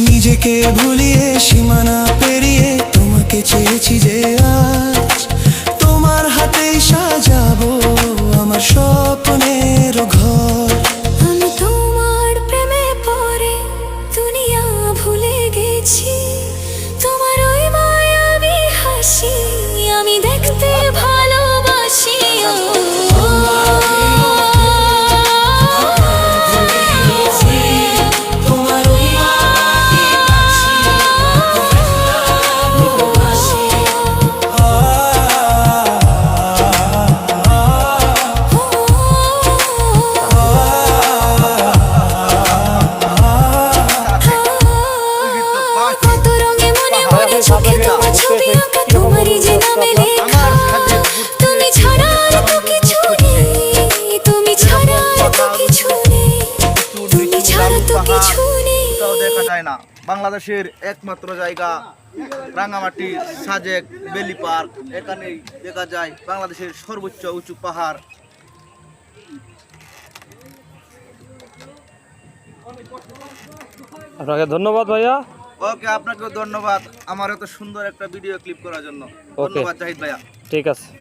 নিজেকে ভুলিয়ে সীমানা পেরিয়ে তোমাকে চেয়েছি যে আজ তোমার হাতেই সাজাবো আমার স্বপ্নের ঘর। আমি তোমার প্রেমে পড়ে দুনিয়া ভুলে গেছি, তোমার ওই মায়াবী হাসি আমি দেখতে ভালোবাসি। কত রঙে মনে মনে চোখে তোমার ছবি আঁকা, তোমারই যে নামে লেখা। তুমি ছাড়া আর তো কিছু নেই, তুমি ছাড়া আর তো কিছু নেই, তুমি ছাড়া তো কিছু নেই। কোথাও দেখা যায় না। বাংলাদেশের একমাত্র জায়গা রাঙামাটি সাজেক বেলি পার্ক, এখানেই দেখা যায় বাংলাদেশের সর্বোচ্চ উঁচু পাহাড়। আপনাকে ধন্যবাদ ভাইয়া। ওকে, আপনাকেও ধন্যবাদ আমার এত সুন্দর একটা ভিডিও ক্লিপ করার জন্য। ধন্যবাদ জাহিদ ভাইয়া। ঠিক আছে।